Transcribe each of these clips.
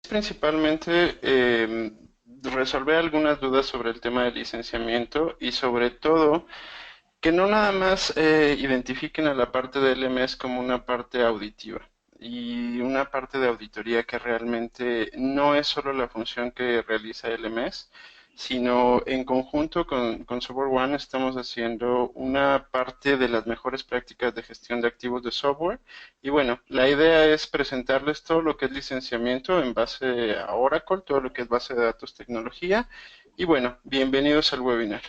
Principalmente resolver algunas dudas sobre el tema del licenciamiento y sobre todo que no nada más identifiquen a la parte de LMS como una parte auditiva y una parte de auditoría que realmente no es solo la función que realiza LMS, sino en conjunto con Software One estamos haciendo una parte de las mejores prácticas de gestión de activos de software. Y bueno, la idea es presentarles todo lo que es licenciamiento en base a Oracle, todo lo que es base de datos tecnología. Y bueno, bienvenidos al webinar.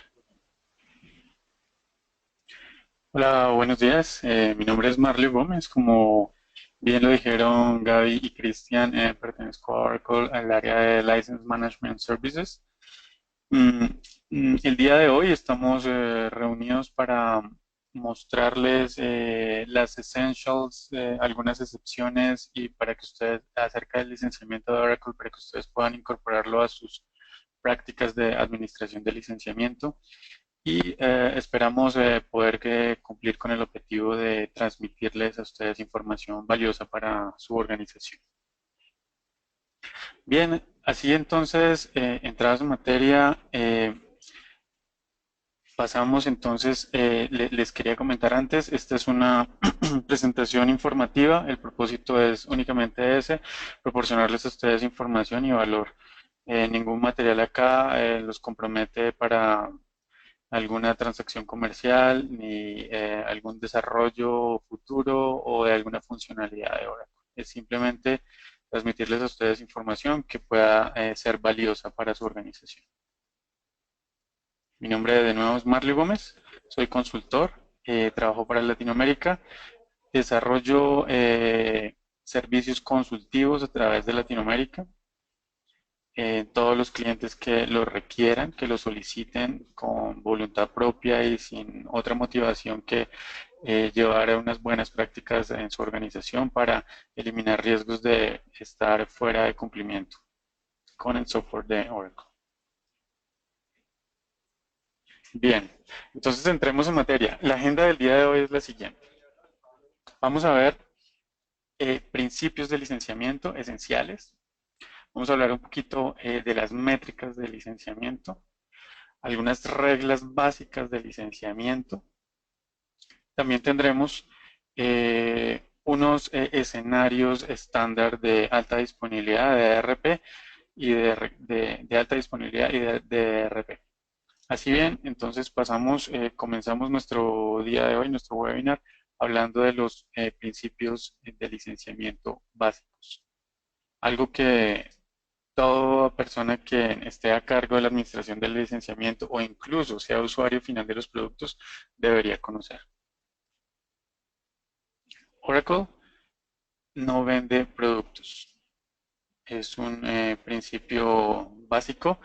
Hola, buenos días. Mi nombre es Marley Gómez. Como bien lo dijeron Gaby y Cristian, pertenezco a Oracle al área de License Management Services. Mm, el día de hoy estamos reunidos para mostrarles las essentials, algunas excepciones y para que ustedes, acerca del licenciamiento de Oracle, para que ustedes puedan incorporarlo a sus prácticas de administración de licenciamiento y esperamos poder cumplir con el objetivo de transmitirles a ustedes información valiosa para su organización. Bien, así entonces, entradas en materia, pasamos entonces, les quería comentar antes, esta es una presentación informativa, el propósito es únicamente ese, proporcionarles a ustedes información y valor. Ningún material acá los compromete para alguna transacción comercial ni algún desarrollo futuro o de alguna funcionalidad de Oracle. Es simplemente transmitirles a ustedes información que pueda ser valiosa para su organización. Mi nombre de nuevo es Marley Gómez, soy consultor, trabajo para Latinoamérica, desarrollo servicios consultivos a través de Latinoamérica. Todos los clientes que lo requieran, que lo soliciten con voluntad propia y sin otra motivación que llevar a unas buenas prácticas en su organización para eliminar riesgos de estar fuera de cumplimiento con el software de Oracle. Bien, entonces entremos en materia. La agenda del día de hoy es la siguiente. Vamos a ver principios de licenciamiento esenciales. Vamos a hablar un poquito de las métricas de licenciamiento, algunas reglas básicas de licenciamiento. También tendremos unos escenarios estándar de alta disponibilidad de ERP y de alta disponibilidad y de ERP. Así bien, entonces comenzamos nuestro día de hoy, nuestro webinar, hablando de los principios de licenciamiento básicos. Algo que toda persona que esté a cargo de la administración del licenciamiento o incluso sea usuario final de los productos debería conocer. Oracle no vende productos. Es un principio básico.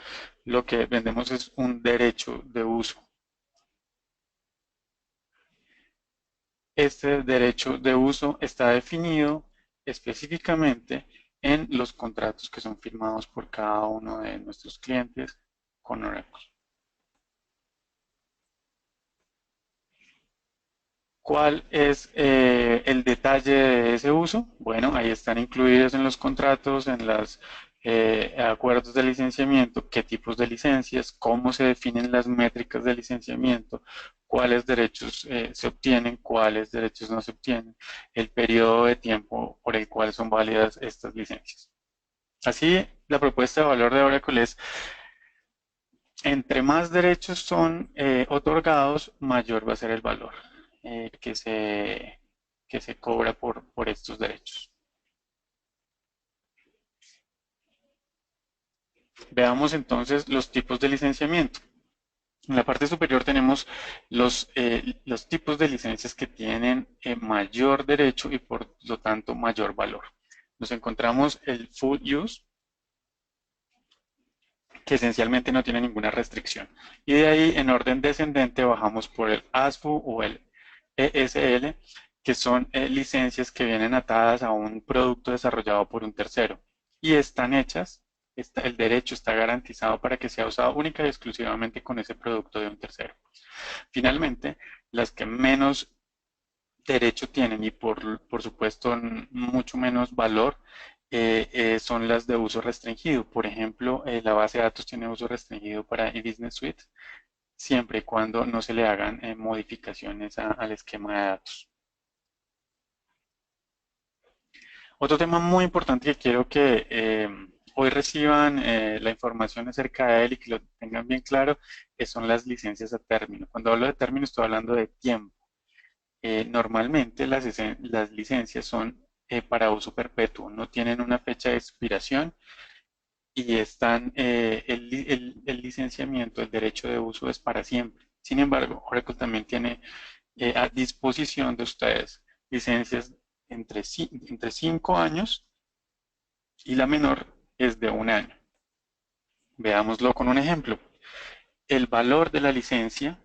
Lo que vendemos es un derecho de uso. Este derecho de uso está definido específicamente en los contratos que son firmados por cada uno de nuestros clientes con Oracle. ¿Cuál es el detalle de ese uso? Bueno, ahí están incluidos en los contratos, en los acuerdos de licenciamiento, qué tipos de licencias, cómo se definen las métricas de licenciamiento, cuáles derechos se obtienen, cuáles derechos no se obtienen, el periodo de tiempo por el cual son válidas estas licencias. Así, la propuesta de valor de Oracle es, entre más derechos son otorgados, mayor va a ser el valor eh, que se, que se cobra por estos derechos. Veamos entonces los tipos de licenciamiento. En la parte superior tenemos los tipos de licencias que tienen mayor derecho y por lo tanto mayor valor. Nos encontramos el Full Use, que esencialmente no tiene ninguna restricción. Y de ahí, en orden descendente, bajamos por el ASFU o el ESL, que son licencias que vienen atadas a un producto desarrollado por un tercero y están hechas, el derecho está garantizado para que sea usado única y exclusivamente con ese producto de un tercero. Finalmente, las que menos derecho tienen y por supuesto mucho menos valor son las de uso restringido. Por ejemplo, la base de datos tiene uso restringido para eBusiness Suite, siempre y cuando no se le hagan modificaciones al esquema de datos. Otro tema muy importante que quiero que hoy reciban la información acerca de él y que lo tengan bien claro, son las licencias a término. Cuando hablo de término estoy hablando de tiempo. Normalmente las licencias son para uso perpetuo, no tienen una fecha de expiración y el licenciamiento, el derecho de uso es para siempre. Sin embargo, Oracle también tiene a disposición de ustedes licencias entre 5 años y la menor es de 1 año. Veámoslo con un ejemplo. El valor de la licencia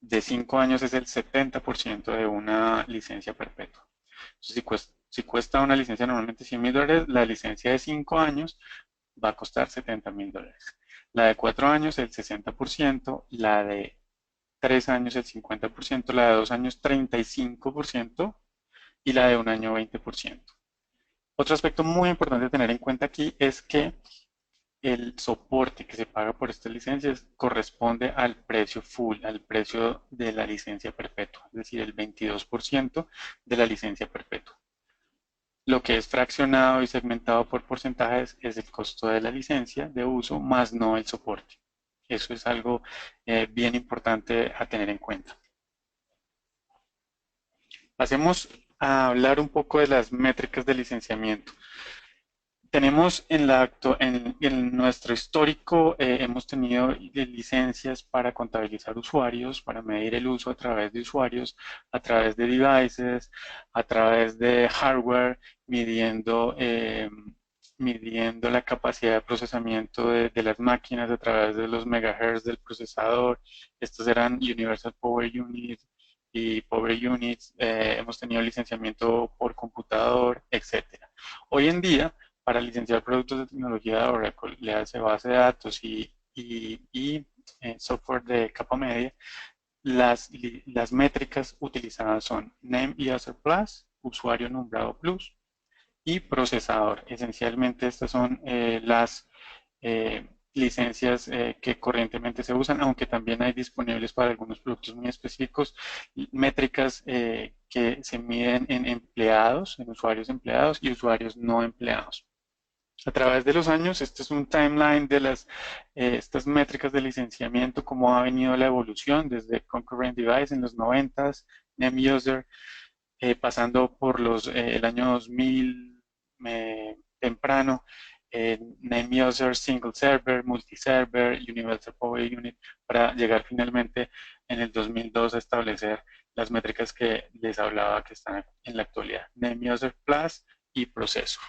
de 5 años es el 70% de una licencia perpetua. Entonces, si cuesta una licencia normalmente $100,000, la licencia de 5 años va a costar $70,000. La de 4 años el 60%, la de 3 años el 50%, la de 2 años 35% y la de 1 año 20%. Otro aspecto muy importante a tener en cuenta aquí es que el soporte que se paga por estas licencias corresponde al precio full, al precio de la licencia perpetua, es decir, el 22% de la licencia perpetua. Lo que es fraccionado y segmentado por porcentajes es el costo de la licencia de uso más no el soporte. Eso es algo bien importante a tener en cuenta. Pasemos a hablar un poco de las métricas de licenciamiento. Tenemos en nuestro histórico, hemos tenido licencias para contabilizar usuarios, para medir el uso a través de usuarios, a través de devices, a través de hardware, midiendo la capacidad de procesamiento de las máquinas a través de los megahertz del procesador. Estos eran Universal Power Units y Power Units. Hemos tenido licenciamiento por computador, etcétera. Hoy en día, para licenciar productos de tecnología de Oracle, le hace base de datos y software de capa media, las métricas utilizadas son Name User Plus, usuario nombrado Plus, y procesador. Esencialmente estas son las licencias que corrientemente se usan, aunque también hay disponibles para algunos productos muy específicos, métricas que se miden en empleados, en usuarios empleados y usuarios no empleados. A través de los años, este es un timeline de estas métricas de licenciamiento, cómo ha venido la evolución desde Concurrent Device en los 90s, NemUser, pasando por el año 2000 temprano, NemUser, Single Server, Multi-Server, Universal Power Unit, para llegar finalmente en el 2002 a establecer las métricas que les hablaba que están en la actualidad, NemUser Plus y Proceso.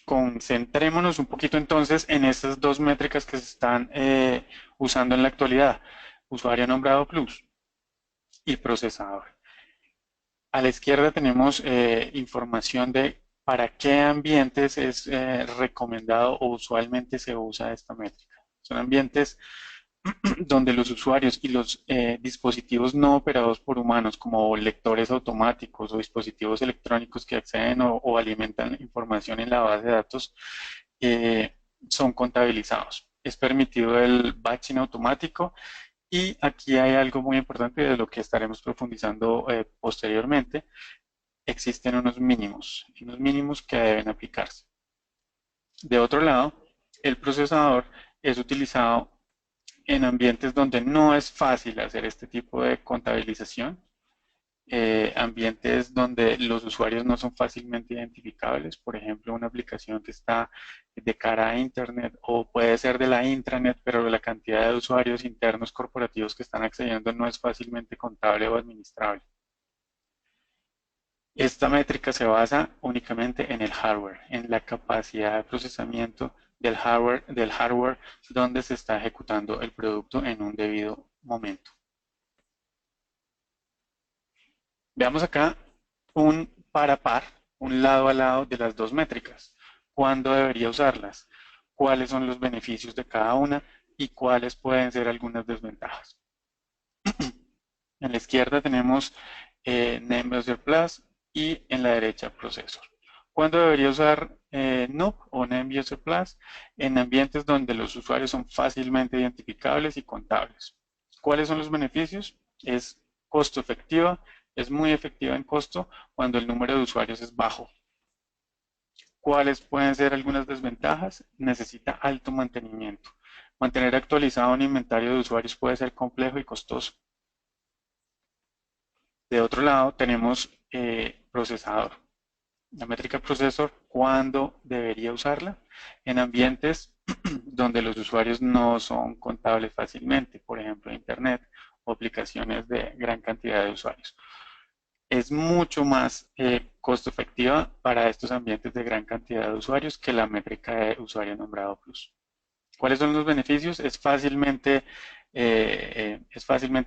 Concentrémonos un poquito entonces en estas dos métricas que se están usando en la actualidad, usuario nombrado plus y procesador. A la izquierda tenemos información de para qué ambientes es recomendado o usualmente se usa esta métrica. Son ambientes donde los usuarios y los dispositivos no operados por humanos, como lectores automáticos o dispositivos electrónicos que acceden o alimentan información en la base de datos, eh, son contabilizados. Es permitido el batching automático y aquí hay algo muy importante de lo que estaremos profundizando posteriormente. Existen unos mínimos que deben aplicarse. De otro lado, el procesador es utilizado en ambientes donde no es fácil hacer este tipo de contabilización, ambientes donde los usuarios no son fácilmente identificables, por ejemplo, una aplicación que está de cara a Internet o puede ser de la intranet, pero la cantidad de usuarios internos corporativos que están accediendo no es fácilmente contable o administrable. Esta métrica se basa únicamente en el hardware, en la capacidad de procesamiento del hardware donde se está ejecutando el producto en un debido momento. Veamos acá un par a par, un lado a lado de las dos métricas. ¿Cuándo debería usarlas? ¿Cuáles son los beneficios de cada una? ¿Y cuáles pueden ser algunas desventajas? En la izquierda tenemos Name User Plus y en la derecha Processor. ¿Cuándo debería usar NUP o Name User Plus? En ambientes donde los usuarios son fácilmente identificables y contables. ¿Cuáles son los beneficios? Es costo efectiva, es muy efectiva en costo cuando el número de usuarios es bajo. ¿Cuáles pueden ser algunas desventajas? Necesita alto mantenimiento. Mantener actualizado un inventario de usuarios puede ser complejo y costoso. De otro lado, tenemos procesador. La métrica procesor, ¿cuándo debería usarla? En ambientes donde los usuarios no son contables fácilmente, por ejemplo, Internet o aplicaciones de gran cantidad de usuarios. Es mucho más costo efectiva para estos ambientes de gran cantidad de usuarios que la métrica de usuario nombrado plus. ¿Cuáles son los beneficios? Es fácilmente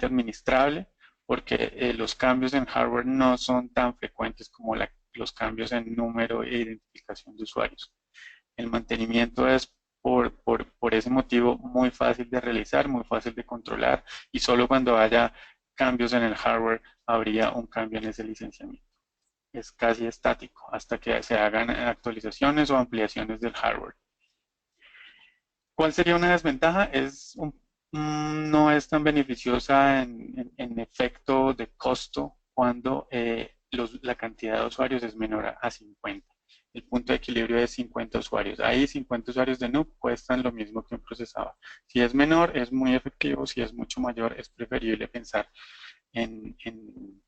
administrable porque los cambios en hardware no son tan frecuentes como los cambios en número e identificación de usuarios. El mantenimiento es por ese motivo muy fácil de realizar, muy fácil de controlar y solo cuando haya cambios en el hardware habría un cambio en ese licenciamiento. Es casi estático hasta que se hagan actualizaciones o ampliaciones del hardware. ¿Cuál sería una desventaja? No es tan beneficiosa en efecto de costo cuando la cantidad de usuarios es menor a 50. El punto de equilibrio es 50 usuarios. Ahí 50 usuarios de NUC cuestan lo mismo que un procesador. Si es menor, es muy efectivo. Si es mucho mayor, es preferible pensar en, en,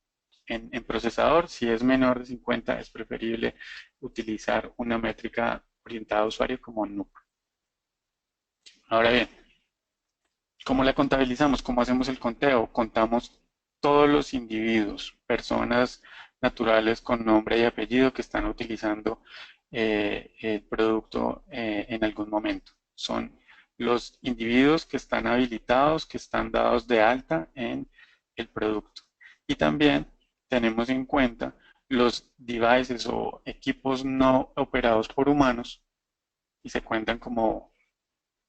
en procesador. Si es menor de 50, es preferible utilizar una métrica orientada a usuario como NUC. Ahora bien, ¿cómo la contabilizamos? ¿Cómo hacemos el conteo? Contamos todos los individuos, personas naturales con nombre y apellido que están utilizando el producto en algún momento. Son los individuos que están habilitados, que están dados de alta en el producto. Y también tenemos en cuenta los devices o equipos no operados por humanos y se cuentan como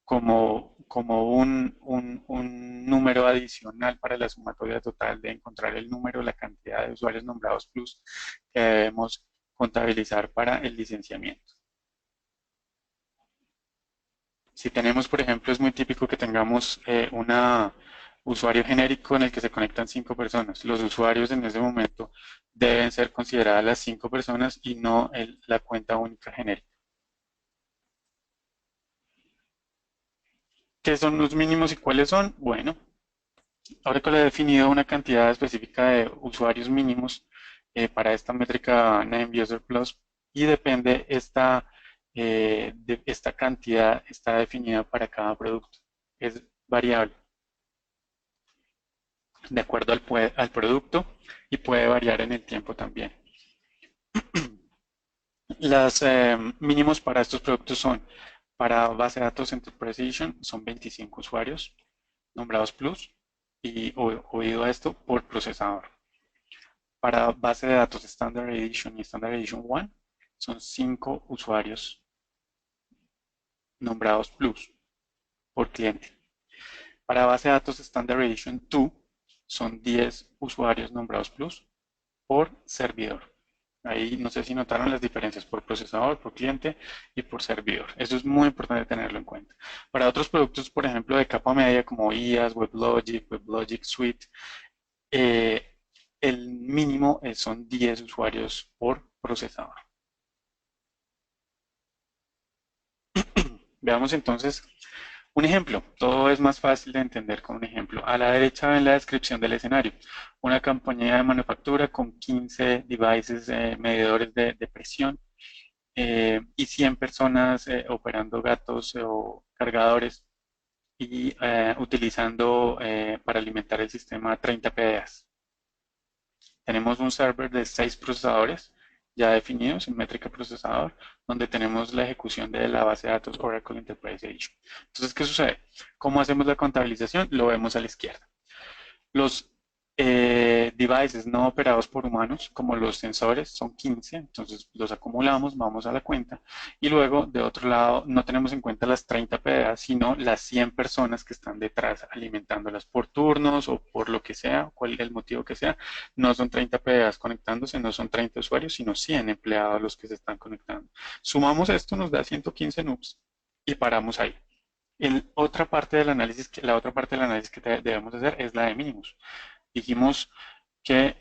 un número adicional para la sumatoria total de encontrar el número, la cantidad de usuarios nombrados plus que debemos contabilizar para el licenciamiento. Si tenemos, por ejemplo, es muy típico que tengamos un usuario genérico en el que se conectan 5 personas. Los usuarios en ese momento deben ser consideradas las 5 personas y no la cuenta única genérica. ¿Qué son los mínimos y cuáles son? Bueno, Oracle ha definido una cantidad específica de usuarios mínimos para esta métrica Name User Plus y depende de esta cantidad está definida para cada producto. Es variable de acuerdo al producto y puede variar en el tiempo también. Los mínimos para estos productos son, para base de datos Enterprise Edition, son 25 usuarios nombrados plus y oído a esto por procesador. Para base de datos Standard Edition y Standard Edition 1 son 5 usuarios nombrados plus por cliente. Para base de datos Standard Edition 2 son 10 usuarios nombrados plus por servidor. Ahí no sé si notaron las diferencias por procesador, por cliente y por servidor. Eso es muy importante tenerlo en cuenta. Para otros productos, por ejemplo, de capa media como IaaS, WebLogic Suite, el mínimo son 10 usuarios por procesador. Veamos entonces un ejemplo. Todo es más fácil de entender con un ejemplo. A la derecha ven la descripción del escenario. Una compañía de manufactura con 15 devices, medidores de presión y 100 personas operando gatos o cargadores y utilizando para alimentar el sistema 30 PDAs. Tenemos un server de 6 procesadores ya definidos en métrica procesador, donde tenemos la ejecución de la base de datos Oracle Enterprise Edition. Entonces, ¿qué sucede? ¿Cómo hacemos la contabilización? Lo vemos a la izquierda. Los devices no operados por humanos, como los sensores, son 15, entonces los acumulamos, vamos a la cuenta, y luego de otro lado no tenemos en cuenta las 30 PDAs, sino las 100 personas que están detrás alimentándolas por turnos o por lo que sea, cual el motivo que sea. No son 30 PDAs conectándose, no son 30 usuarios, sino 100 empleados los que se están conectando. Sumamos esto, nos da 115 NUPS y paramos ahí. La otra parte del análisis que debemos hacer es la de mínimos. Dijimos que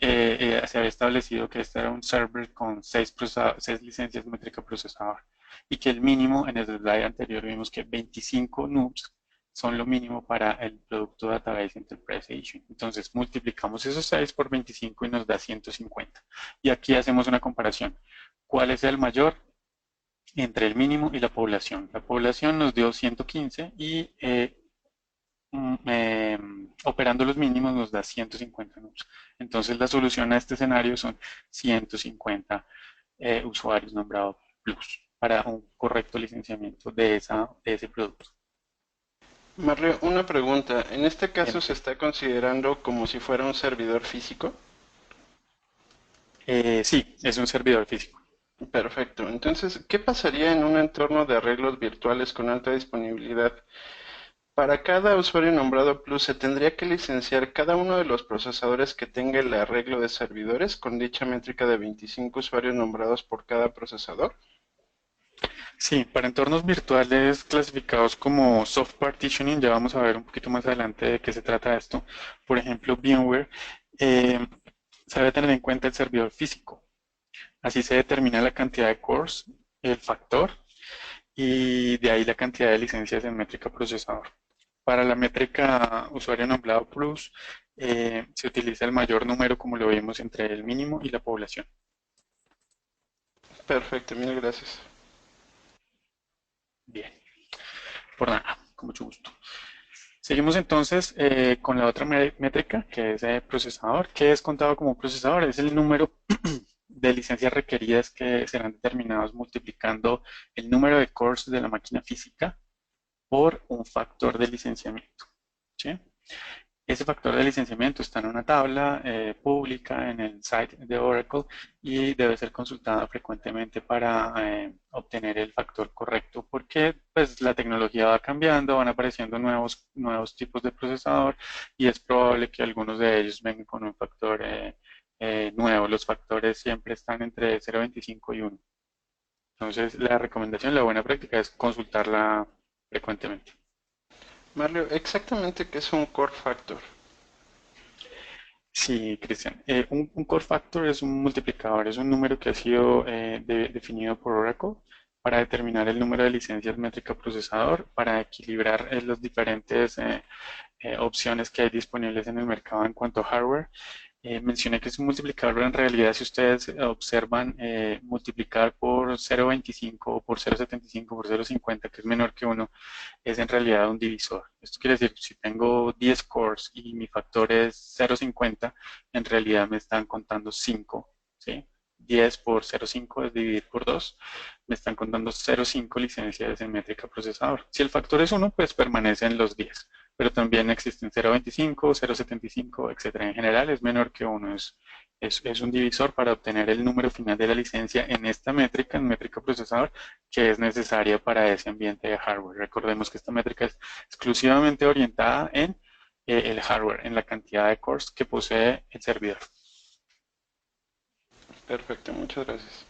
se había establecido que este era un server con 6 licencias métrica procesador y que el mínimo, en el slide anterior vimos que 25 NUPS son lo mínimo para el producto Database Enterprise Edition. Entonces multiplicamos esos 6 por 25 y nos da 150. Y aquí hacemos una comparación. ¿Cuál es el mayor? Entre el mínimo y la población. La población nos dio 115 y operando los mínimos nos da 150 NUPS. Entonces la solución a este escenario son 150 usuarios nombrados plus para un correcto licenciamiento de ese producto. Mario, una pregunta. ¿En este caso Bien. se está considerando como si fuera un servidor físico? Sí, es un servidor físico. Perfecto. Entonces, ¿qué pasaría en un entorno de arreglos virtuales con alta disponibilidad? Para cada usuario nombrado Plus, ¿se tendría que licenciar cada uno de los procesadores que tenga el arreglo de servidores con dicha métrica de 25 usuarios nombrados por cada procesador? Sí, para entornos virtuales clasificados como soft partitioning, ya vamos a ver un poquito más adelante de qué se trata esto. Por ejemplo, VMware, eh, se debe tener en cuenta el servidor físico. Así se determina la cantidad de cores, el factor, y de ahí la cantidad de licencias en métrica procesador. Para la métrica usuario nombrado plus, se utiliza el mayor número, como lo vimos, entre el mínimo y la población. Perfecto, mil gracias. Bien, por nada, con mucho gusto. Seguimos entonces con la otra métrica, que es procesador. ¿Qué es contado como procesador? Es el número de licencias requeridas que serán determinados multiplicando el número de cores de la máquina física por un factor de licenciamiento. ¿Sí? Ese factor de licenciamiento está en una tabla pública en el site de Oracle y debe ser consultada frecuentemente para obtener el factor correcto porque pues, la tecnología va cambiando, van apareciendo nuevos tipos de procesador y es probable que algunos de ellos vengan con un factor nuevo. Los factores siempre están entre 0,25 y 1. Entonces, la recomendación, la buena práctica es consultarla frecuentemente. Mario, exactamente qué es un core factor. Sí, Cristian. Un core factor es un multiplicador, es un número que ha sido definido por Oracle para determinar el número de licencias métrica procesador, para equilibrar las diferentes opciones que hay disponibles en el mercado en cuanto a hardware. Mencioné que es un multiplicador, pero en realidad si ustedes observan multiplicar por 0,25 o por 0,75 por 0,50, que es menor que 1, es en realidad un divisor. Esto quiere decir que si tengo 10 cores y mi factor es 0,50, en realidad me están contando 5, ¿sí? 10 por 0,5 es dividir por 2, me están contando 0,5 licencias en métrica procesador. Si el factor es 1, pues permanecen los 10, pero también existen 0,25, 0,75, etcétera. En general es menor que 1, es un divisor para obtener el número final de la licencia en esta métrica, en métrica procesador, que es necesaria para ese ambiente de hardware. Recordemos que esta métrica es exclusivamente orientada en el hardware, en la cantidad de cores que posee el servidor. Perfecto, muchas gracias.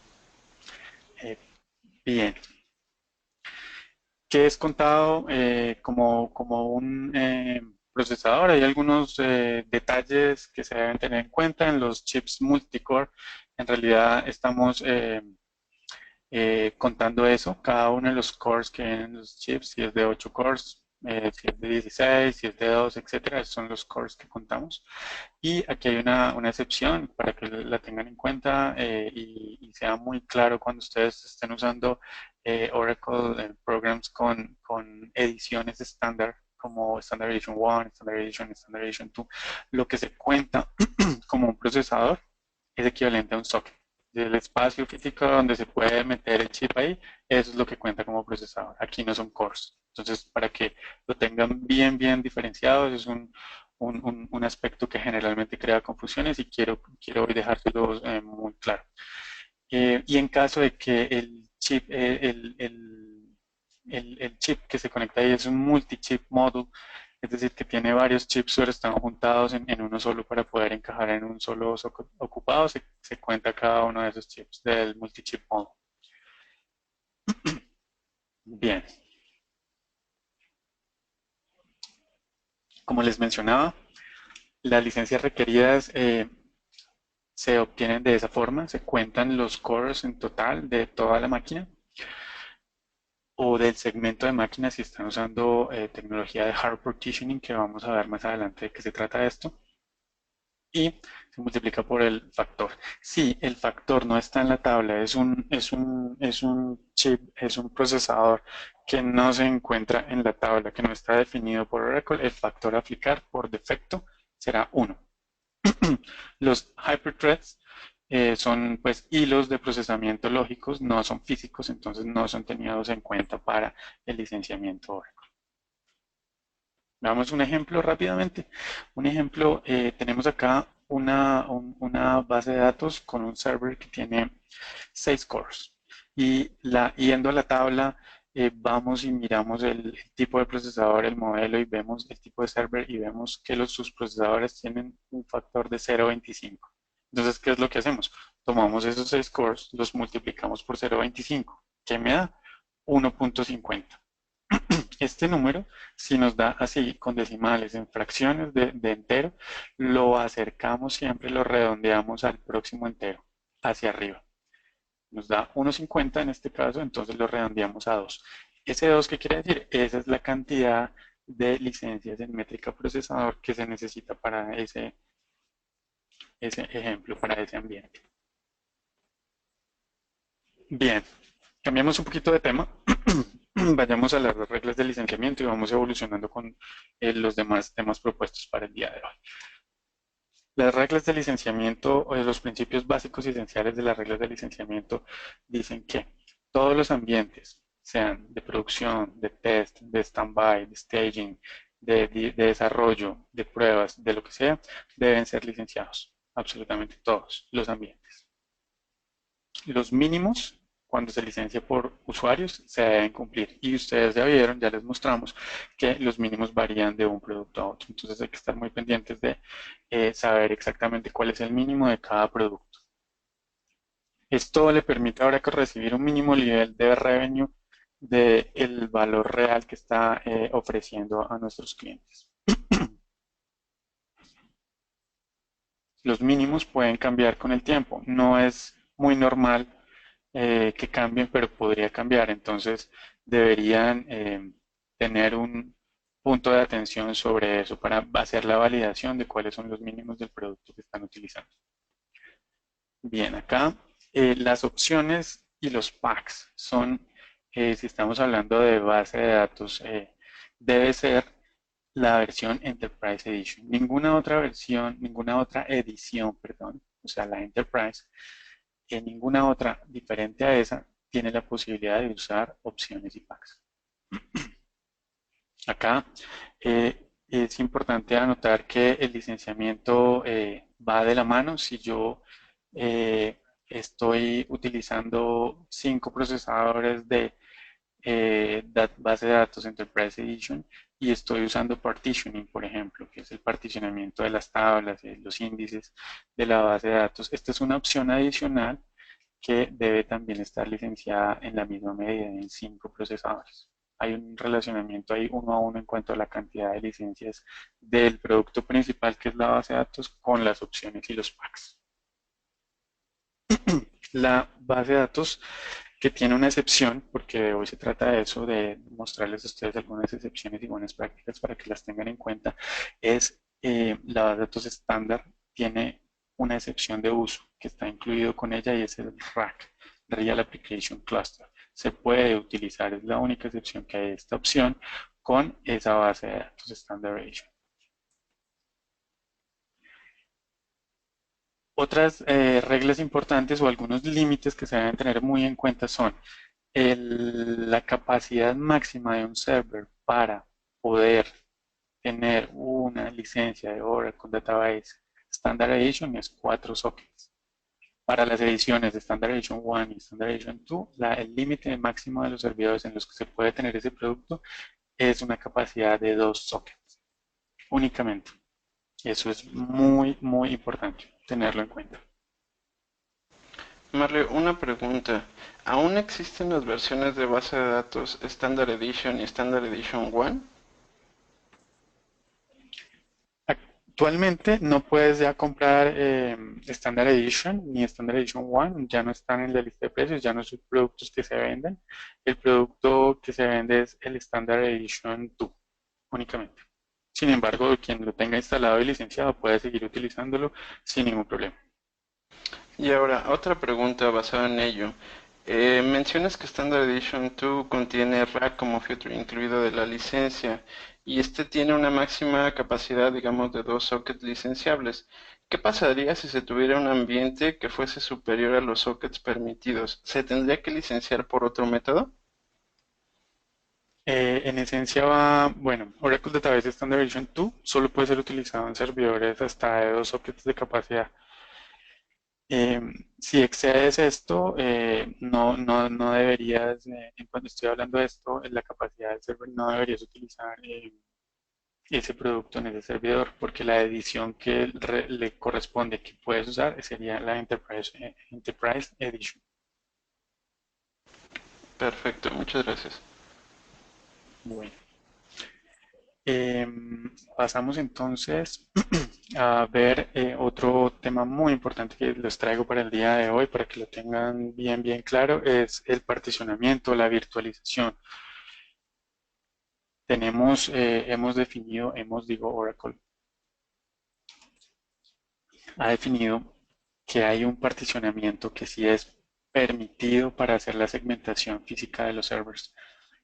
Eh, bien. ¿Qué es contado como un procesador? Hay algunos detalles que se deben tener en cuenta en los chips multicore. En realidad estamos contando eso, cada uno de los cores que hay en los chips, si es de 8 cores, si es de 16, si es de 2, etcétera, esos son los cores que contamos. Y aquí hay una excepción para que la tengan en cuenta y sea muy claro cuando ustedes estén usando Oracle programs con ediciones estándar como Standard Edition 1, Standard Edition, Standard Edition 2, lo que se cuenta como un procesador es equivalente a un socket. Del espacio físico donde se puede meter el chip ahí, eso es lo que cuenta como procesador. Aquí no son cores. Entonces, para que lo tengan bien diferenciado, es un aspecto que generalmente crea confusiones y quiero hoy dejárselos muy claro. Y en caso de que el chip que se conecta ahí es un multi-chip module, es decir, que tiene varios chips pero están juntados en uno solo para poder encajar en un solo socket ocupado, se cuenta cada uno de esos chips del multi-chip module. Bien, como les mencionaba, las licencias requeridas se obtienen de esa forma, se cuentan los cores en total de toda la máquina o del segmento de máquinas si están usando tecnología de hard partitioning, que vamos a ver más adelante de qué se trata esto, y se multiplica por el factor. Si el factor no está en la tabla, es un chip, es un procesador que no se encuentra en la tabla, que no está definido por Oracle, el factor a aplicar por defecto será 1. Los hyperthreads son pues hilos de procesamiento lógicos, no son físicos, entonces no son tenidos en cuenta para el licenciamiento Oracle. Veamos un ejemplo rápidamente. Un ejemplo, tenemos acá una base de datos con un server que tiene 6 cores. Y yendo a la tabla, vamos y miramos el tipo de procesador, el modelo y vemos el tipo de server y vemos que sus procesadores tienen un factor de 0.25. Entonces, ¿qué es lo que hacemos? Tomamos esos 6 cores, los multiplicamos por 0.25, que me da 1.50. Este número, si nos da así con decimales en fracciones de entero, lo acercamos siempre, lo redondeamos al próximo entero, hacia arriba. Nos da 1.50 en este caso, entonces lo redondeamos a 2. ¿Ese 2 qué quiere decir? Esa es la cantidad de licencias en métrica procesador que se necesita para ese ejemplo, para ese ambiente. Bien, cambiamos un poquito de tema. Vayamos a las reglas de licenciamiento y vamos evolucionando con los demás temas propuestos para el día de hoy. Las reglas de licenciamiento o los principios básicos y esenciales de las reglas de licenciamiento dicen que todos los ambientes, sean de producción, de test, de stand-by, de staging, de desarrollo, de pruebas, de lo que sea, deben ser licenciados. Absolutamente todos los ambientes. Los mínimos, cuando se licencia por usuarios, se deben cumplir. Y ustedes ya vieron, ya les mostramos que los mínimos varían de un producto a otro. Entonces hay que estar muy pendientes de saber exactamente cuál es el mínimo de cada producto. Esto le permite ahora que recibir un mínimo nivel de revenue del valor real que está ofreciendo a nuestros clientes. Los mínimos pueden cambiar con el tiempo. No es muy normal que cambien, pero podría cambiar. Entonces deberían tener un punto de atención sobre eso para hacer la validación de cuáles son los mínimos del producto que están utilizando. Bien, acá las opciones y los packs son, si estamos hablando de base de datos, debe ser la versión Enterprise Edition. Ninguna otra versión, ninguna otra edición, perdón, o sea, la Enterprise, ninguna otra diferente a esa tiene la posibilidad de usar opciones y packs. Acá es importante anotar que el licenciamiento va de la mano. Si yo estoy utilizando 5 procesadores de base de datos Enterprise Edition y estoy usando partitioning, por ejemplo, que es el particionamiento de las tablas, los índices de la base de datos. Esta es una opción adicional que debe también estar licenciada en la misma medida en 5 procesadores. Hay un relacionamiento ahí 1 a 1 en cuanto a la cantidad de licencias del producto principal, que es la base de datos, con las opciones y los packs. La base de datos que tiene una excepción, porque hoy se trata de eso, de mostrarles a ustedes algunas excepciones y buenas prácticas para que las tengan en cuenta, es la base de datos estándar, tiene una excepción de uso que está incluido con ella y es el RAC, Real Application Cluster. Se puede utilizar, es la única excepción que hay de esta opción con esa base de datos Standard Edition. Otras reglas importantes o algunos límites que se deben tener muy en cuenta son la capacidad máxima de un server para poder tener una licencia de Oracle Database Standard Edition es 4 sockets. Para las ediciones de Standard Edition 1 y Standard Edition 2, el límite máximo de los servidores en los que se puede tener ese producto es una capacidad de 2 sockets únicamente. Eso es muy, muy importante tenerlo en cuenta. Marley, una pregunta. ¿Aún existen las versiones de base de datos Standard Edition y Standard Edition 1? Actualmente no puedes ya comprar Standard Edition ni Standard Edition 1, ya no están en la lista de precios, ya no son productos que se venden. El producto que se vende es el Standard Edition 2 únicamente. Sin embargo, quien lo tenga instalado y licenciado puede seguir utilizándolo sin ningún problema. Y ahora, otra pregunta basada en ello. Mencionas que Standard Edition 2 contiene rack como feature incluido de la licencia y este tiene una máxima capacidad, digamos, de 2 sockets licenciables. ¿Qué pasaría si se tuviera un ambiente que fuese superior a los sockets permitidos? ¿Se tendría que licenciar por otro método? En esencia bueno, Oracle Database Standard Edition 2 solo puede ser utilizado en servidores hasta de 2 sockets de capacidad. Eh, si excedes esto, no deberías, cuando estoy hablando de esto, en la capacidad del server, no deberías utilizar ese producto en ese servidor, porque la edición que le corresponde que puedes usar sería la Enterprise Edition. Perfecto, muchas gracias. Bueno, pasamos entonces a ver otro tema muy importante que les traigo para el día de hoy, para que lo tengan bien, bien claro, es el particionamiento, la virtualización. Hemos definido, digo, Oracle ha definido que hay un particionamiento que sí es permitido para hacer la segmentación física de los servers,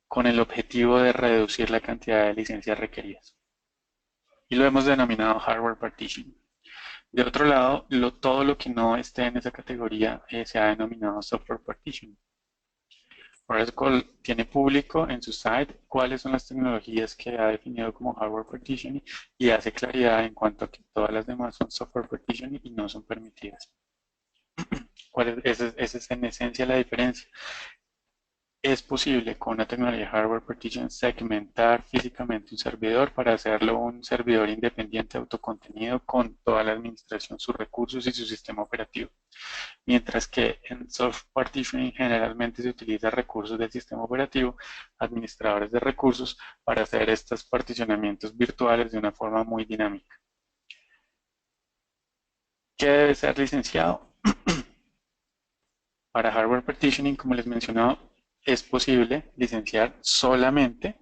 con el objetivo de reducir la cantidad de licencias requeridas. Y lo hemos denominado hardware partition. De otro lado, todo lo que no esté en esa categoría se ha denominado software partition. Oracle tiene público en su site cuáles son las tecnologías que ha definido como hardware partitioning y hace claridad en cuanto a que todas las demás son software partitioning y no son permitidas. Esa es en esencia la diferencia. Es posible con una tecnología hardware partition segmentar físicamente un servidor para hacerlo un servidor independiente autocontenido con toda la administración, sus recursos y su sistema operativo. Mientras que en soft partitioning generalmente se utiliza recursos del sistema operativo, administradores de recursos, para hacer estos particionamientos virtuales de una forma muy dinámica. ¿Qué debe ser licenciado? Para hardware partitioning, como les mencionaba, es posible licenciar solamente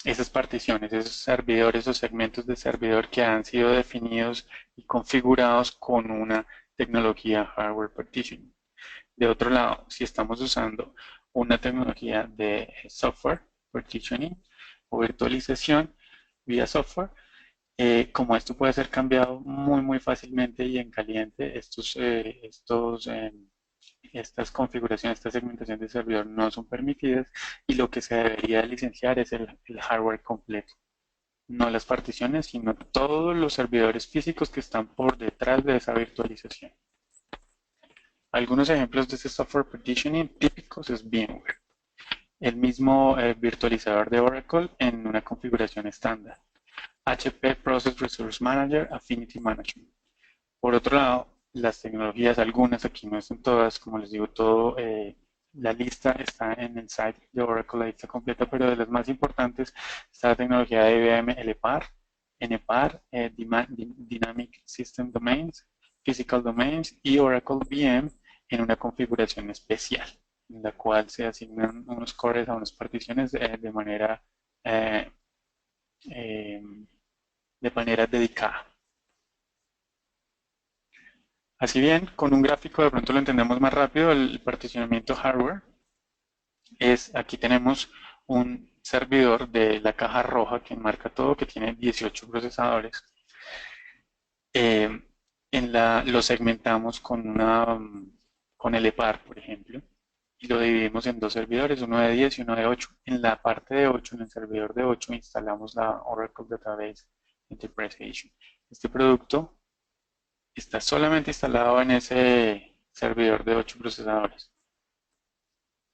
esas particiones, esos servidores o segmentos de servidor que han sido definidos y configurados con una tecnología hardware partitioning. De otro lado, si estamos usando una tecnología de software partitioning o virtualización vía software, como esto puede ser cambiado muy, muy fácilmente y en caliente, estas configuraciones, esta segmentación de servidor no son permitidas y lo que se debería licenciar es el hardware completo, no las particiones, sino todos los servidores físicos que están por detrás de esa virtualización. Algunos ejemplos de este software partitioning típicos es VMware, el mismo virtualizador de Oracle en una configuración estándar. HP Process Resource Manager, Affinity Management. Por otro lado, las tecnologías, algunas, aquí no están todas, como les digo, la lista está en el site de Oracle, la lista completa, pero de las más importantes está la tecnología de IBM LPAR, NPAR, Dynamic System Domains, Physical Domains y Oracle VM en una configuración especial, en la cual se asignan unos cores a unas particiones eh, eh, de manera dedicada. Así bien, con un gráfico de pronto lo entendemos más rápido, el particionamiento hardware aquí tenemos un servidor de la caja roja que marca todo, que tiene 18 procesadores. Lo segmentamos con el EPAR, por ejemplo. y lo dividimos en dos servidores, uno de 10 y uno de 8. En la parte de 8, en el servidor de 8, instalamos la Oracle Database Enterprise Edition. Este producto está solamente instalado en ese servidor de 8 procesadores.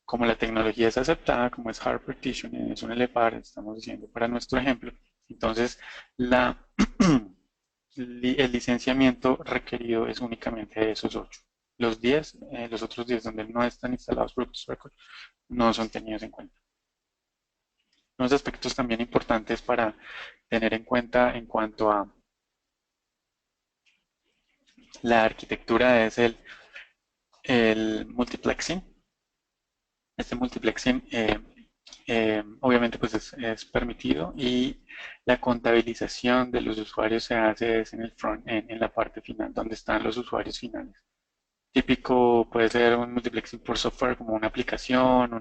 Como la tecnología es aceptada, como es hard partitioning, es un LPAR, estamos diciendo para nuestro ejemplo, entonces la, el licenciamiento requerido es únicamente de esos 8. Los 10, los otros 10 donde no están instalados productos record, no son tenidos en cuenta. Unos aspectos también importantes para tener en cuenta en cuanto a la arquitectura es el multiplexing. Este multiplexing obviamente pues es permitido y la contabilización de los usuarios se hace en el front, en la parte final, donde están los usuarios finales. Típico puede ser un multiplexing por software como una aplicación,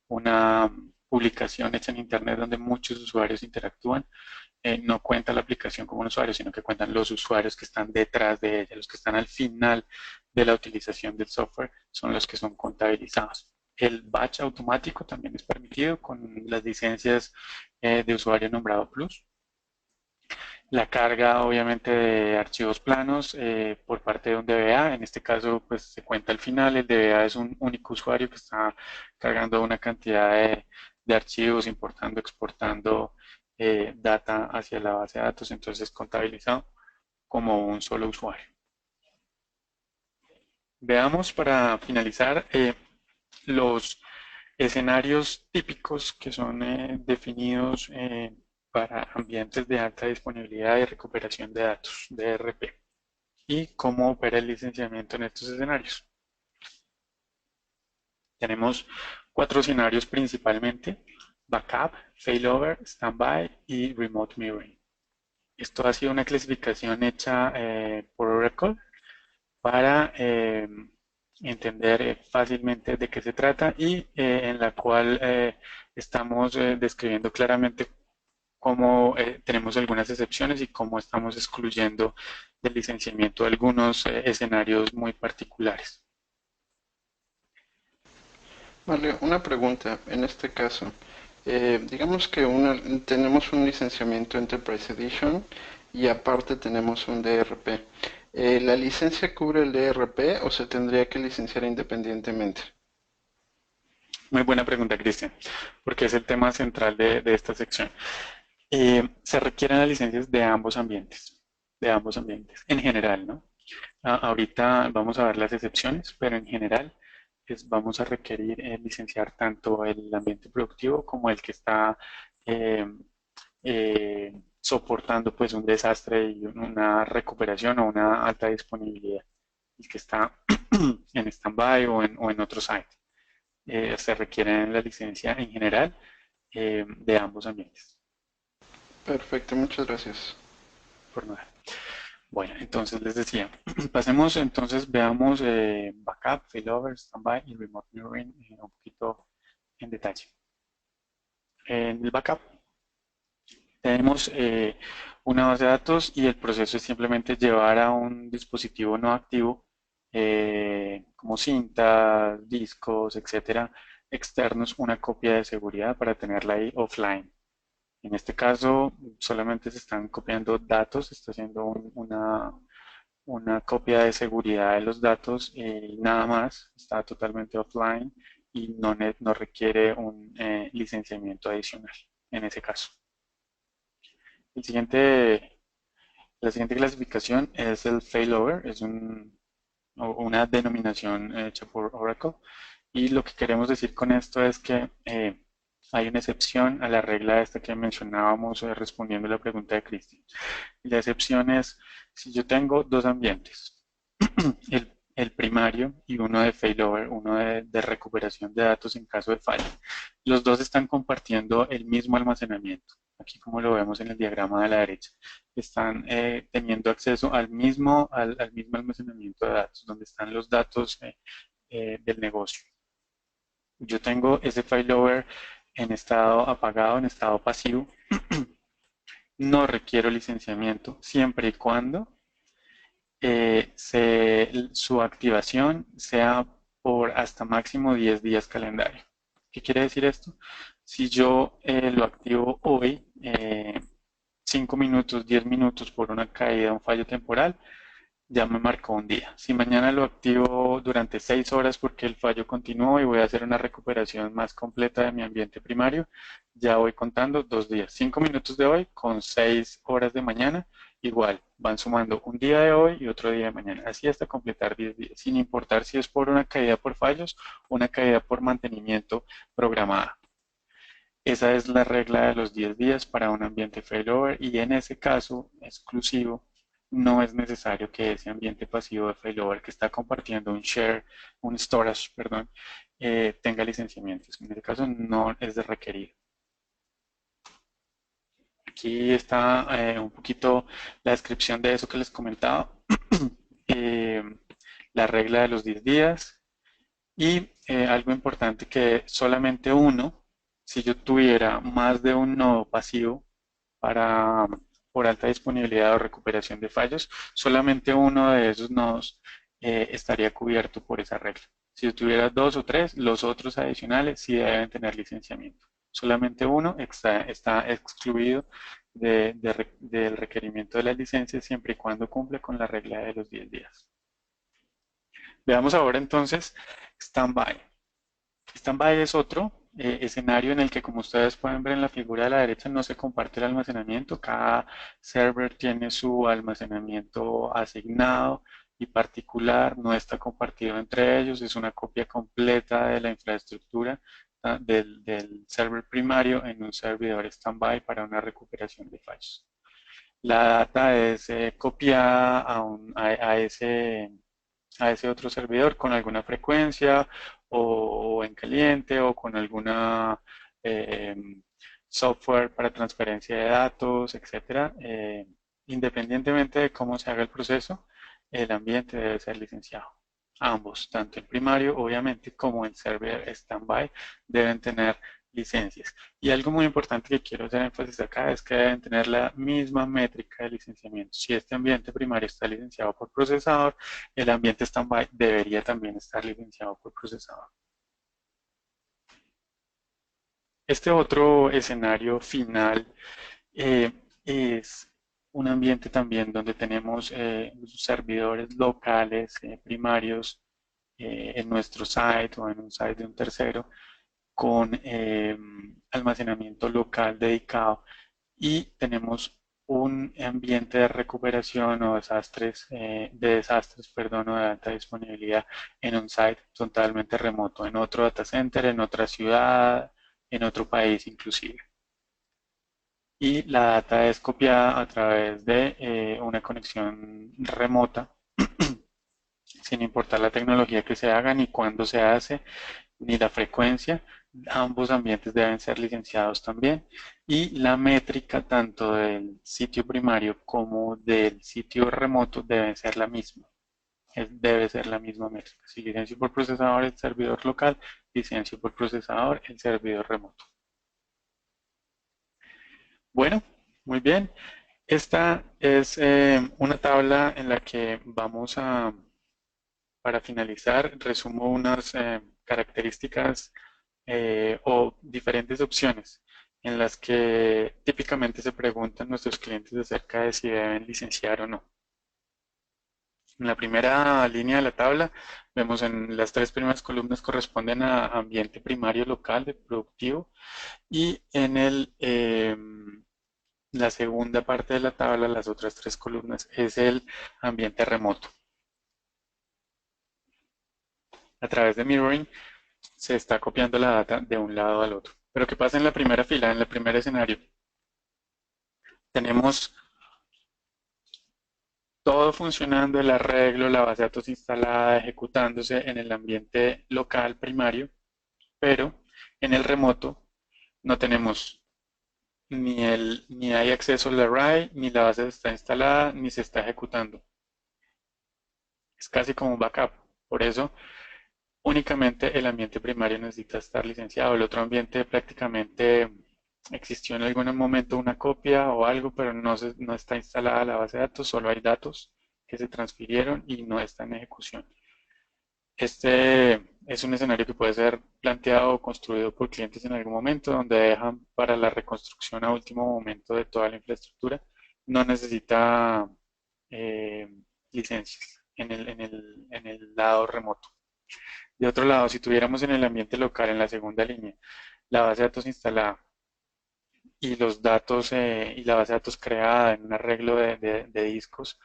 una publicación hecha en internet donde muchos usuarios interactúan. No cuenta la aplicación como un usuario, sino que cuentan los usuarios que están detrás de ella, los que están al final de la utilización del software, son los que son contabilizados. El batch automático también es permitido con las licencias de usuario nombrado Plus. La carga, obviamente, de archivos planos por parte de un DBA. En este caso, pues se cuenta al final. El DBA es un único usuario que está cargando una cantidad de archivos, importando, exportando data hacia la base de datos. Entonces, contabilizado como un solo usuario. Veamos para finalizar los escenarios típicos que son definidos para ambientes de alta disponibilidad y recuperación de datos, DRP, y cómo opera el licenciamiento en estos escenarios. Tenemos 4 escenarios principalmente: backup, failover, standby y remote mirroring. Esto ha sido una clasificación hecha por Oracle para entender fácilmente de qué se trata y en la cual estamos describiendo claramente cómo tenemos algunas excepciones y cómo estamos excluyendo del licenciamiento algunos escenarios muy particulares. Vale, una pregunta. En este caso, digamos que tenemos un licenciamiento Enterprise Edition y aparte tenemos un DRP. ¿La licencia cubre el DRP o se tendría que licenciar independientemente? Muy buena pregunta, Cristian, porque es el tema central de esta sección. Se requieren las licencias de ambos ambientes, en general, ¿no? Ahorita vamos a ver las excepciones, pero en general vamos a requerir licenciar tanto el ambiente productivo como el que está eh, soportando pues un desastre y una recuperación o una alta disponibilidad, el que está en stand-by o en otro site. Se requiere la licencia en general de ambos ambientes. Perfecto, muchas gracias. Por nada. Bueno, entonces les decía, pasemos entonces, veamos backup, failover, standby y remote mirroring un poquito en detalle. En el backup tenemos una base de datos y el proceso es simplemente llevar a un dispositivo no activo, como cintas, discos, etcétera, externos, una copia de seguridad para tenerla ahí offline. En este caso, solamente se están copiando datos, se está haciendo una copia de seguridad de los datos y nada más, está totalmente offline y no requiere un licenciamiento adicional en ese caso. El siguiente, la siguiente clasificación es el failover, es una denominación hecha por Oracle y lo que queremos decir con esto es que hay una excepción a la regla esta que mencionábamos respondiendo a la pregunta de Cristian. La excepción es si yo tengo dos ambientes, el primario y uno de failover, uno de recuperación de datos en caso de falla. Los dos están compartiendo el mismo almacenamiento. Aquí como lo vemos en el diagrama de la derecha, están teniendo acceso al mismo almacenamiento de datos, donde están los datos del negocio. Yo tengo ese failover en estado apagado, en estado pasivo. No requiero licenciamiento siempre y cuando su activación sea por hasta máximo 10 días calendario. ¿Qué quiere decir esto? Si yo lo activo hoy, 5 minutos, 10 minutos por una caída, un fallo temporal, ya me marcó un día. Si mañana lo activo durante 6 horas porque el fallo continuó y voy a hacer una recuperación más completa de mi ambiente primario, ya voy contando 2 días. 5 minutos de hoy con 6 horas de mañana, igual, van sumando un día de hoy y otro día de mañana, así hasta completar 10 días, sin importar si es por una caída por fallos o una caída por mantenimiento programada. Esa es la regla de los 10 días para un ambiente failover y en ese caso exclusivo no es necesario que ese ambiente pasivo de failover que está compartiendo un share, un storage, perdón, tenga licenciamientos. En ese caso no es de requerido. Aquí está un poquito la descripción de eso que les comentaba. Eh, la regla de los 10 días y algo importante que solamente uno, si yo tuviera más de un nodo pasivo para, por alta disponibilidad o recuperación de fallos, solamente uno de esos nodos estaría cubierto por esa regla. Si yo tuviera 2 o 3, los otros adicionales sí deben tener licenciamiento. Solamente uno está excluido del requerimiento de la licencia siempre y cuando cumple con la regla de los 10 días. Veamos ahora entonces Standby. Standby es otro escenario en el que, como ustedes pueden ver en la figura de la derecha, no se comparte el almacenamiento. Cada server tiene su almacenamiento asignado y particular, no está compartido entre ellos, es una copia completa de la infraestructura del server primario en un servidor standby para una recuperación de fallos. La data es copiada a ese otro servidor con alguna frecuencia o en caliente o con alguna eh, software para transferencia de datos, etcétera. Independientemente de cómo se haga el proceso, el ambiente debe ser licenciado. Ambos, tanto el primario, obviamente, como el server standby, deben tener licencias. Y algo muy importante que quiero hacer énfasis acá es que deben tener la misma métrica de licenciamiento. Si este ambiente primario está licenciado por procesador, el ambiente standby debería también estar licenciado por procesador. Este otro escenario final es un ambiente también donde tenemos servidores locales primarios en nuestro site o en un site de un tercero con almacenamiento local dedicado y tenemos un ambiente de recuperación o desastres, perdón, o de alta disponibilidad en un site totalmente remoto, en otro data center, en otra ciudad, en otro país inclusive. Y la data es copiada a través de una conexión remota, sin importar la tecnología que se haga, ni cuándo se hace, ni la frecuencia. Ambos ambientes deben ser licenciados también. Y la métrica tanto del sitio primario como del sitio remoto debe ser la misma. Debe ser la misma métrica. Si licencio por procesador el servidor local, licencio por procesador el servidor remoto. Bueno, muy bien. Esta es una tabla en la que vamos a, para finalizar, resumo unas características o diferentes opciones en las que típicamente se preguntan nuestros clientes acerca de si deben licenciar o no. En la primera línea de la tabla vemos en las 3 primeras columnas corresponden a ambiente primario local de productivo y en la segunda parte de la tabla, las otras 3 columnas, es el ambiente remoto. A través de mirroring se está copiando la data de un lado al otro. Pero ¿qué pasa en la primera fila, en el primer escenario? Tenemos todo funcionando, el arreglo, la base de datos instalada, ejecutándose en el ambiente local primario, pero en el remoto no tenemos ni hay acceso al array, ni la base está instalada, ni se está ejecutando. Es casi como un backup. Por eso, únicamente el ambiente primario necesita estar licenciado. El otro ambiente prácticamente existió en algún momento una copia o algo, pero no está instalada la base de datos, solo hay datos que se transfirieron y no está en ejecución. Este es un escenario que puede ser planteado o construido por clientes en algún momento, donde dejan para la reconstrucción a último momento de toda la infraestructura. No necesita eh, licencias en el lado remoto. De otro lado, si tuviéramos en el ambiente local, en la segunda línea, la base de datos instalada y los datos y la base de datos creada en un arreglo de discos,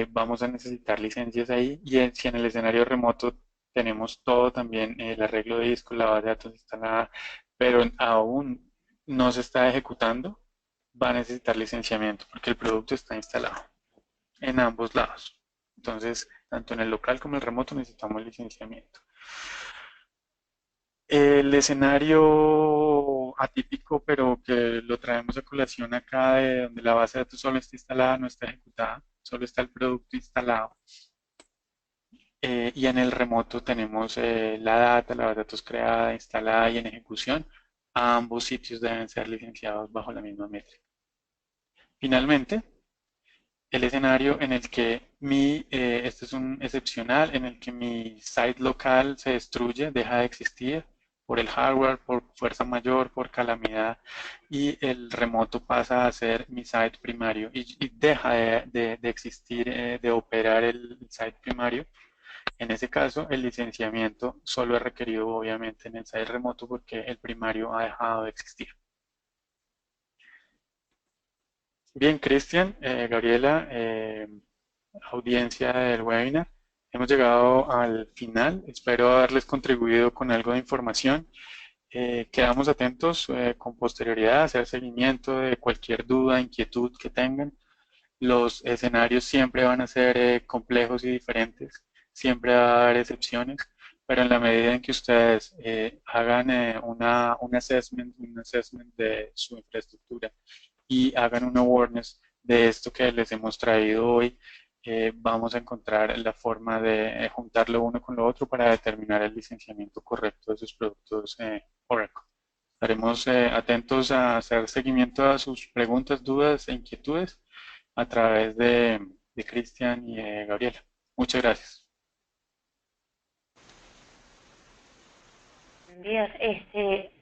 vamos a necesitar licencias ahí. Y si en el escenario remoto tenemos todo también, el arreglo de discos, la base de datos instalada, pero aún no se está ejecutando, va a necesitar licenciamiento porque el producto está instalado en ambos lados. Entonces, tanto en el local como en el remoto necesitamos licenciamiento. El escenario atípico, pero que lo traemos a colación acá, de donde la base de datos solo está instalada, no está ejecutada, solo está el producto instalado. Y en el remoto tenemos la data, la base de datos creada, instalada y en ejecución. Ambos sitios deben ser licenciados bajo la misma métrica. Finalmente, el escenario en el que este es un excepcional, en el que mi site local se destruye, deja de existir por el hardware, por fuerza mayor, por calamidad, y el remoto pasa a ser mi site primario y deja de existir, de operar el site primario. En ese caso, el licenciamiento solo es requerido obviamente en el site remoto porque el primario ha dejado de existir. Bien, Cristian, Gabriela, audiencia del webinar. Hemos llegado al final. Espero haberles contribuido con algo de información. Quedamos atentos con posterioridad a hacer seguimiento de cualquier duda, inquietud que tengan. Los escenarios siempre van a ser complejos y diferentes. Siempre va a haber excepciones, pero en la medida en que ustedes hagan un assessment de su infraestructura y hagan un awareness de esto que les hemos traído hoy, vamos a encontrar la forma de juntar lo uno con lo otro para determinar el licenciamiento correcto de sus productos Oracle. Estaremos atentos a hacer seguimiento a sus preguntas, dudas e inquietudes a través de Cristian y de Gabriela. Muchas gracias. Buenos días,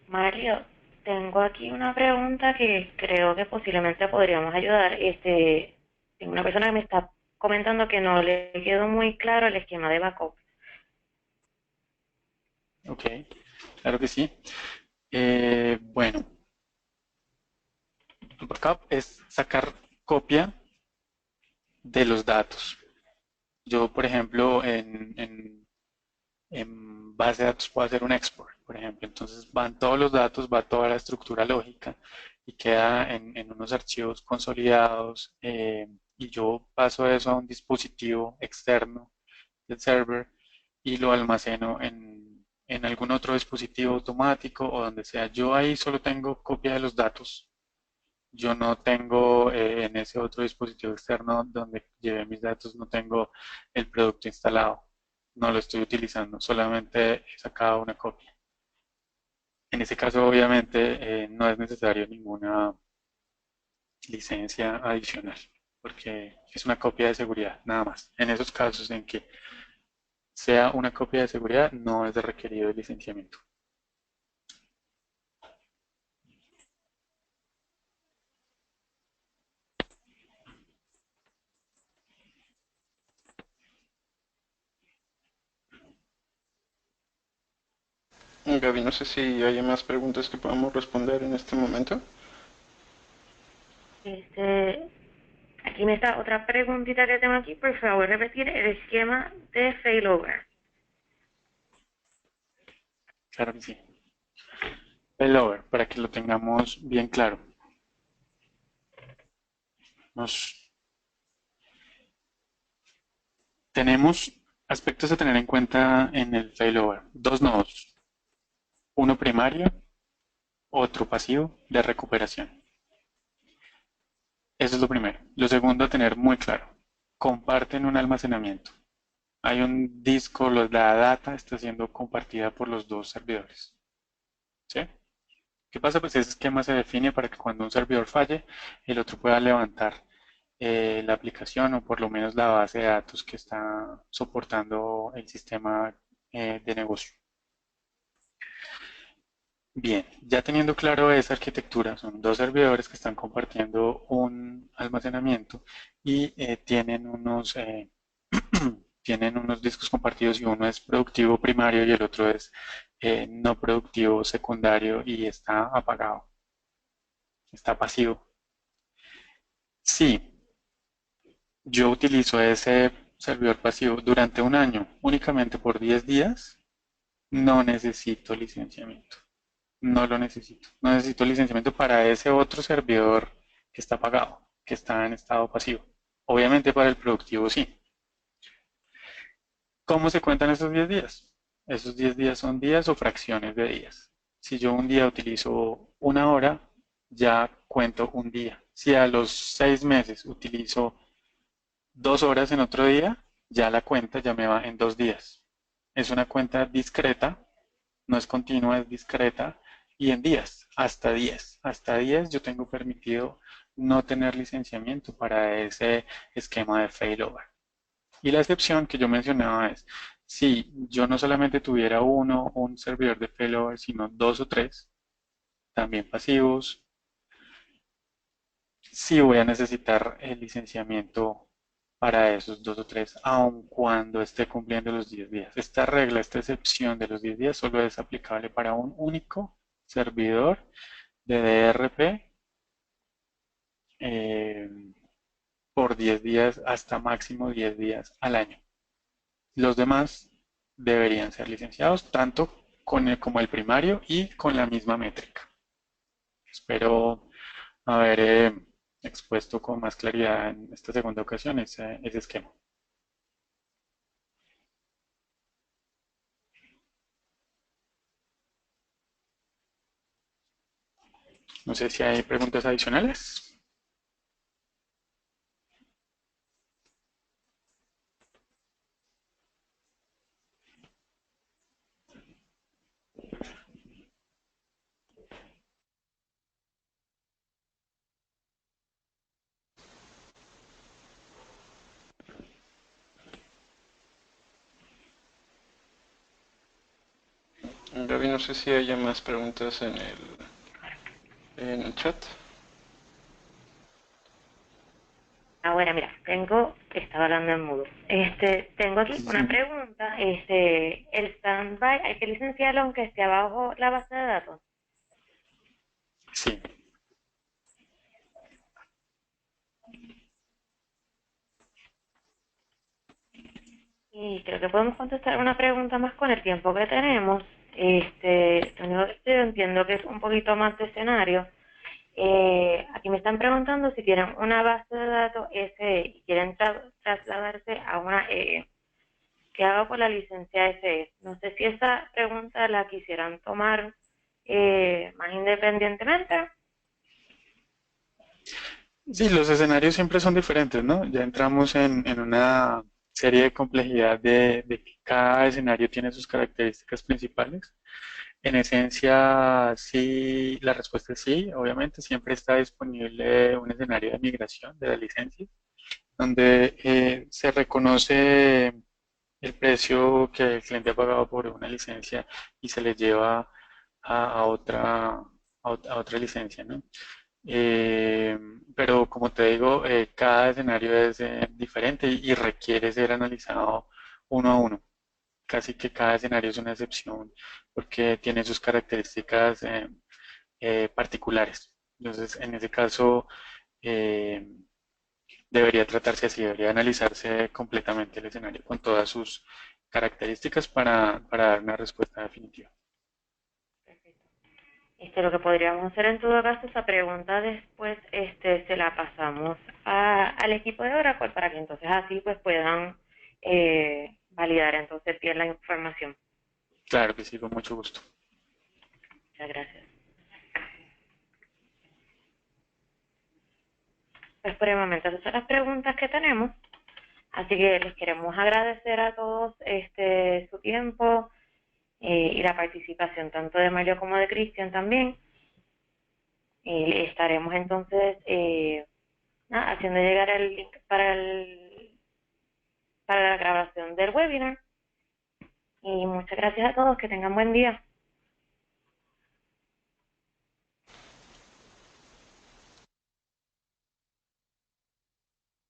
Mario, tengo aquí una pregunta que creo que posiblemente podríamos ayudar. Tengo una persona que me está comentando que no le quedó muy claro el esquema de backup. Ok, claro que sí. Bueno, backup es sacar copia de los datos. Yo, por ejemplo, en base de datos puedo hacer un export, por ejemplo. Entonces van todos los datos, va toda la estructura lógica y queda en unos archivos consolidados y yo paso eso a un dispositivo externo del server y lo almaceno en algún otro dispositivo automático o donde sea. Yo ahí solo tengo copia de los datos. Yo no tengo en ese otro dispositivo externo donde llevé mis datos, no tengo el producto instalado. No lo estoy utilizando, solamente he sacado una copia. En ese caso, obviamente, no es necesario ninguna licencia adicional, porque es una copia de seguridad, nada más. En esos casos en que sea una copia de seguridad, no es de requerido el licenciamiento. Gaby, no sé si hay más preguntas que podamos responder en este momento. Este, Aquí me está otra preguntita que tengo aquí. Por favor, repetir el esquema de failover. Claro que sí. Failover, para que lo tengamos bien claro. Tenemos aspectos a tener en cuenta en el failover. Dos nodos, uno primario, otro pasivo de recuperación. Eso es lo primero. Lo segundo a tener muy claro, comparten un almacenamiento. Hay un disco, la data está siendo compartida por los dos servidores. ¿Sí? ¿Qué pasa? Pues ese esquema se define para que cuando un servidor falle, el otro pueda levantar la aplicación o por lo menos la base de datos que está soportando el sistema de negocio. Bien, ya teniendo claro esa arquitectura, son dos servidores que están compartiendo un almacenamiento y tienen unos discos compartidos y uno es productivo primario y el otro es no productivo secundario y está apagado, está pasivo. Sí, yo utilizo ese servidor pasivo durante un año, únicamente por 10 días, no necesito licenciamiento. No lo necesito. No necesito licenciamiento para ese otro servidor que está pagado, que está en estado pasivo. Obviamente para el productivo sí. ¿Cómo se cuentan esos 10 días? Esos 10 días son días o fracciones de días. Si yo un día utilizo una hora, ya cuento un día. Si a los 6 meses utilizo 2 horas en otro día, ya la cuenta ya me va en 2 días. Es una cuenta discreta, no es continua, es discreta y en días, hasta 10. Hasta 10 yo tengo permitido no tener licenciamiento para ese esquema de failover. Y la excepción que yo mencionaba es, si yo no solamente tuviera un servidor de failover, sino dos o tres, también pasivos, sí voy a necesitar el licenciamiento para esos dos o tres, aun cuando esté cumpliendo los 10 días. Esta regla, esta excepción de los 10 días solo es aplicable para un único servidor de DRP eh, por 10 días hasta máximo 10 días al año. Los demás deberían ser licenciados tanto como el primario y con la misma métrica. Espero haber expuesto con más claridad en esta segunda ocasión ese esquema. No sé si hay preguntas adicionales. Gaby, no sé si haya más preguntas en el chat. Bueno, mira, estaba hablando en mudo. Tengo aquí una pregunta. El standby, ¿hay que licenciarlo aunque esté abajo la base de datos? Sí. Y creo que podemos contestar una pregunta más con el tiempo que tenemos. Lo único que entiendo que es un poquito más de escenario. Aquí me están preguntando si tienen una base de datos SE y quieren trasladarse a una EE. ¿Qué hago con la licencia SE? No sé si esa pregunta la quisieran tomar más independientemente. Sí, los escenarios siempre son diferentes, ¿no? Ya entramos en una serie de complejidad de que cada escenario tiene sus características principales. En esencia, sí, la respuesta es sí, obviamente siempre está disponible un escenario de migración de la licencia, donde se reconoce el precio que el cliente ha pagado por una licencia y se le lleva a otra licencia, ¿no? Eh, pero como te digo, cada escenario es diferente y requiere ser analizado uno a uno. Casi que cada escenario es una excepción porque tiene sus características particulares. Entonces, en ese caso, eh, debería tratarse así, debería analizarse completamente el escenario con todas sus características para dar una respuesta definitiva. Perfecto. Lo que podríamos hacer en todo caso, esa pregunta después se la pasamos al equipo de Oracle para que entonces así pues puedan validar entonces bien la información. Claro que sí, con mucho gusto. Muchas gracias. Pues por el momento esas son las preguntas que tenemos. Así que les queremos agradecer a todos su tiempo y la participación tanto de Mario como de Cristian también. Estaremos entonces haciendo llegar el link para la grabación del webinar. Y muchas gracias a todos, que tengan buen día.